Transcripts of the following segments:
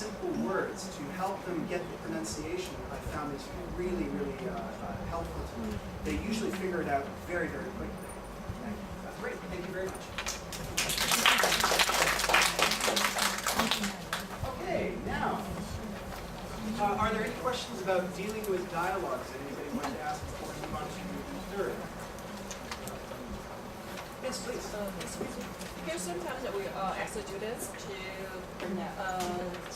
simple words to help them get the pronunciation, I found is really, really helpful to them. They usually figure it out very, very quickly. Great, thank you very much. Okay, now, are there any questions about dealing with dialogues that anybody wants to ask before we move on to the third? Yes, please. Because sometimes we ask the students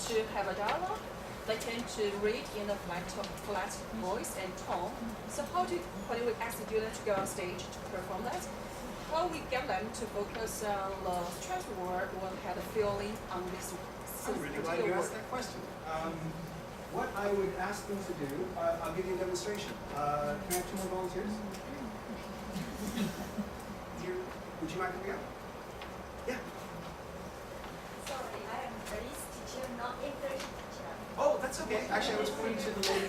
to have a dialogue. They tend to read in a flat voice and tone. So when we ask the students to go on stage to perform that, how we get them to focus on the stressful word or have a feeling on this I'm really glad you asked that question. What I would ask them to do, I'll give you a demonstration. Can I have 2 more volunteers? Would you mind coming up? Yeah. Sorry, I am English teacher, not English teacher. Oh, that's okay. Actually, I was pointing to the lady.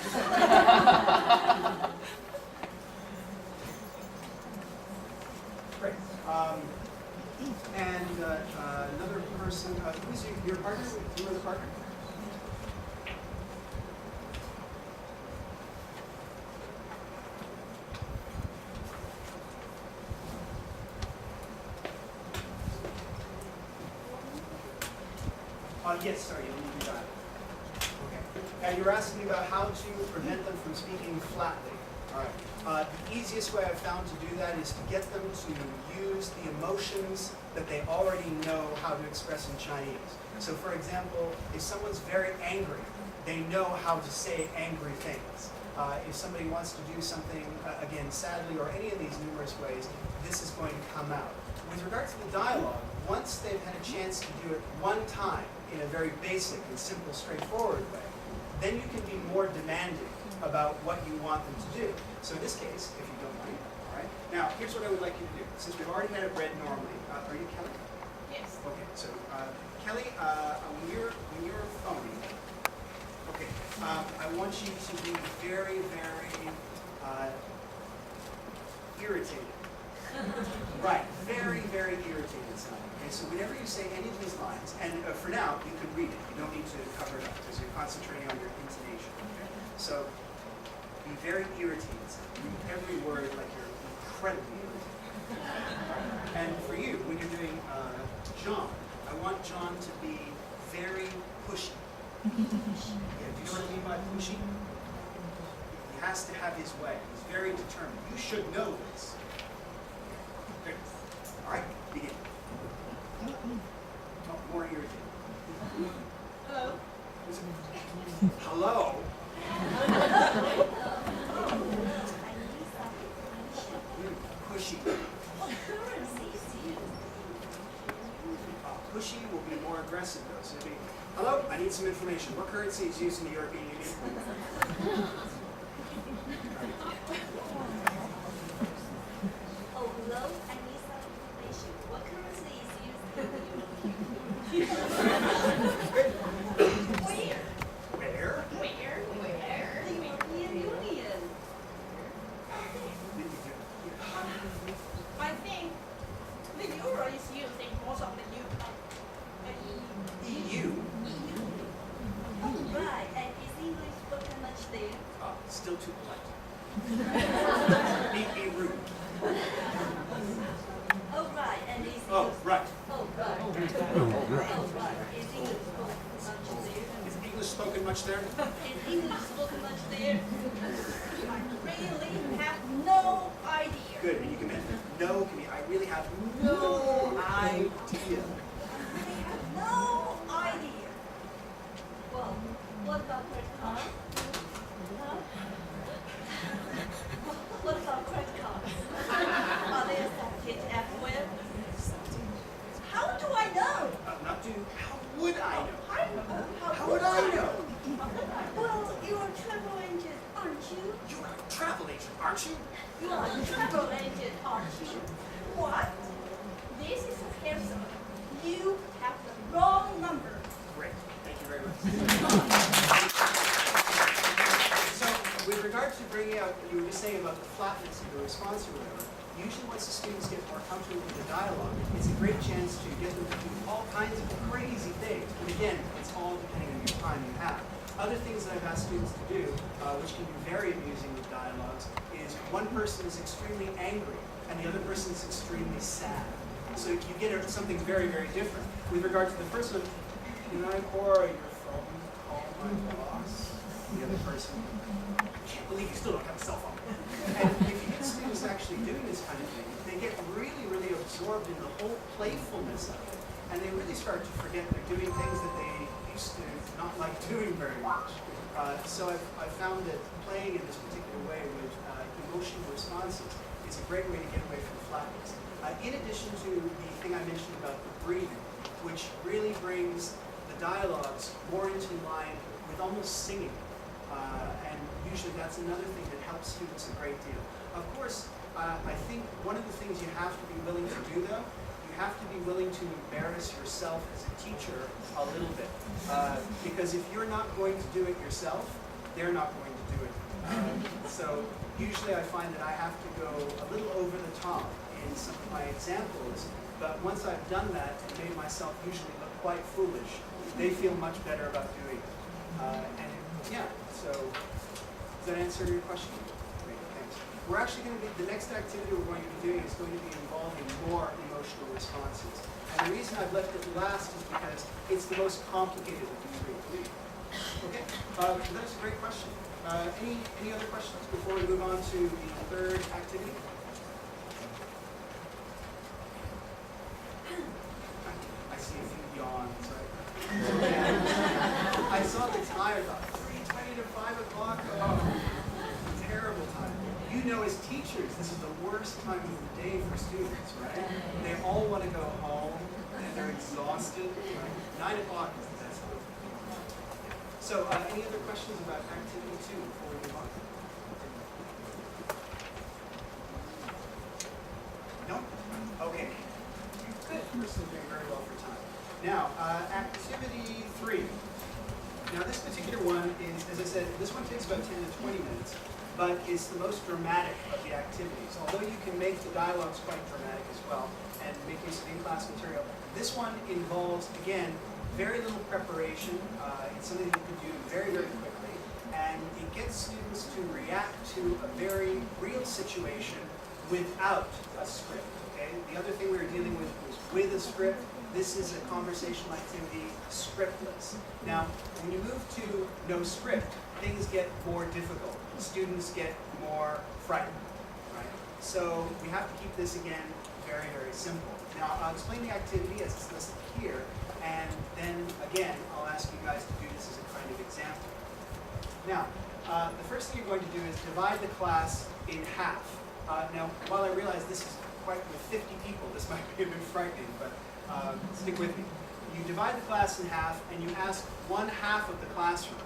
Great. And another person, who's your partner? You are the partner? Yes, sorry, you need to do that. Okay. And you're asking about how to prevent them from speaking flatly. All right. The easiest way I've found to do that is to get them to use the emotions that they already know how to express in Chinese. So for example, if someone's very angry, they know how to say angry things. If somebody wants to do something, again, sadly, or any of these numerous ways, this is going to come out. With regard to the dialogue, once they've had a chance to do it one time in a very basic and simple, straightforward way, then you can be more demanding about what you want them to do. So in this case, if you don't mind, all right. Now, here's what I would like you to do. Since we've already had it read normally, are you Kelly? Yes. Okay, so Kelly, when you're phoning, okay, I want you to be very, very irritated. Right, very, very irritated sounding. Okay, so whenever you say any of these lines, and for now, you can read it. You don't need to cover it up because you're concentrating on your intonation. Okay? So be very irritated. Read every word like you're incredibly irritated. And for you, when you're doing John, I want John to be very pushy. Yeah, do you know what I mean by pushy? He has to have his way. He's very determined. You should know this. Good. All right, begin. Oh, more irritated. Hello. Hello. Pushy. Pushy will be more aggressive though. So it'll be, hello, I need some information. What currency is used in the European Union? Oh, hello, I need some information. What currency is used in the European Union? Where? Where? The European Union. I think the euro is used in most of the EU. Oh, right. And is English spoken much there? Still too polite. Be rude. Oh, right. And is Oh, English... right. Oh, right. Oh, right. Is English spoken much there? Is English spoken much there? Is English spoken much there? I really have no idea. Good, and you can mention no, can be, I really have no idea. I have no idea. Well, what about credit cards? Huh? What about credit cards? Are they accepted everywhere? How do I know? Not do, how would I know? How How would I know? Well, you're a travel agent, aren't you? You're a travel agent, aren't you? You are a travel agent, aren't you? What? This is handsome. You have the wrong number. Great, thank you very much. So, with regard to bringing out, you were just saying about the flatness of the response or whatever, usually once the students get more comfortable with the dialogue, it's a great chance to get them to do all kinds of crazy things. But again, it's all depending on your time. Other things that I've asked students to do, which can be very amusing with dialogues, is one person is extremely angry and the other person is extremely sad. So you get something very, very different. With regard to the first one, can I borrow your phone to call my boss? The other person, I can't believe you still don't have a cell phone. And if you get students actually doing this kind of thing, they get really, really absorbed in the whole playfulness of it. And they really start to forget they're doing things that they used to not like doing very much. So I've found that playing in this particular way with emotional responses is a great way to get away from flatness. In addition to the thing I mentioned about the breathing, which really brings the dialogues more into line with almost singing. And usually that's another thing that helps students a great deal. Of course, I think one of the things you have to be willing to do, though, you have to be willing to embarrass yourself as a teacher a little bit. Because if you're not going to do it yourself, they're not going to do it. So usually I find that I have to go a little over the top in some of my examples, but once I've done that and made myself usually look quite foolish, they feel much better about doing it. And yeah, so does that answer your question? Great, thanks. We're actually going to be, the next activity we're going to be doing is going to be involving more emotional responses. And the reason I've left it last is because it's the most complicated of the three. Okay, that's a great question. Any other questions before we move on to the third activity? I see a few yawns. I saw the time. I thought 3:20 to 5 o'clock. Oh, terrible time. You know, as teachers, this is the worst time of the day for students, right? They all want to go home and they're exhausted. Right? 9 o'clock is the best time. So, any other questions about activity 2 before we move on? No? Okay. Good. We're still doing very well for time. Now, activity 3. Now, this particular one is, as I said, this one takes about 10 to 20 minutes, but it's the most dramatic of the activities. Although you can make the dialogues quite dramatic as well and make use of in-class material, this one involves, again, very little preparation. It's something you can do very, very quickly, and it gets students to react to a very real situation without a script. Okay? The other thing we were dealing with was with a script. This is a conversational activity, scriptless. Now, when you move to no script, things get more difficult. Students get more frightened, right? So we have to keep this, again, very, very simple. Now, I'll explain the activity as it's listed here, and then, again, I'll ask you guys to do this as a kind of example. Now, the first thing you're going to do is divide the class in half. Now, while I realize this is quite, with 50 people, this might be a bit frightening, but stick with me. You divide the class in half, and you ask one half of the classroom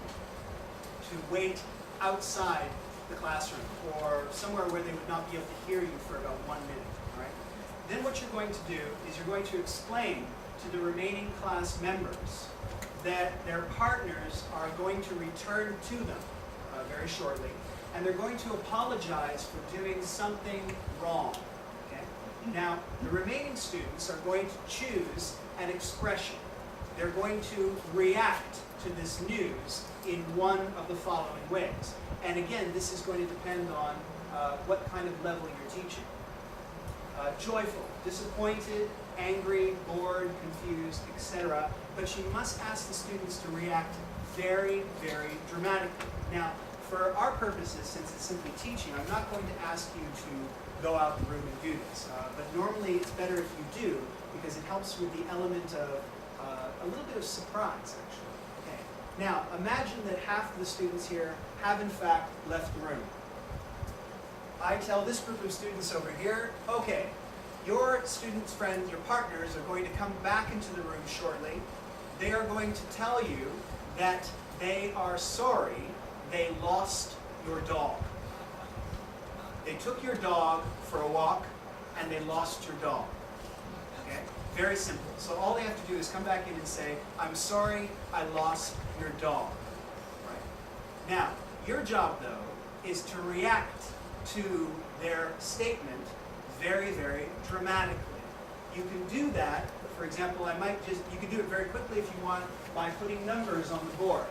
to wait outside the classroom or somewhere where they would not be able to hear you for about 1 minute. All right? Then what you're going to do is you're going to explain to the remaining class members that their partners are going to return to them very shortly, and they're going to apologize for doing something wrong. Okay? Now, the remaining students are going to choose an expression. They're going to react to this news in one of the following ways. And again, this is going to depend on what kind of level you're teaching. Joyful, disappointed, angry, bored, confused, etc. But you must ask the students to react very, very dramatically. Now, for our purposes, since it's simply teaching, I'm not going to ask you to go out in the room and do this. But normally it's better if you do, because it helps with the element of a little bit of surprise, actually. Okay. Now, imagine that half of the students here have in fact left the room. I tell this group of students over here, okay, your students' friends, your partners are going to come back into the room shortly. They are going to tell you that they are sorry they lost your dog. They took your dog for a walk and they lost your dog. Okay? Very simple. So all they have to do is come back in and say, I'm sorry I lost your dog. Right? Now, your job though is to react to their statement very, very dramatically. You can do that, for example, you can do it very quickly if you want by putting numbers on the board.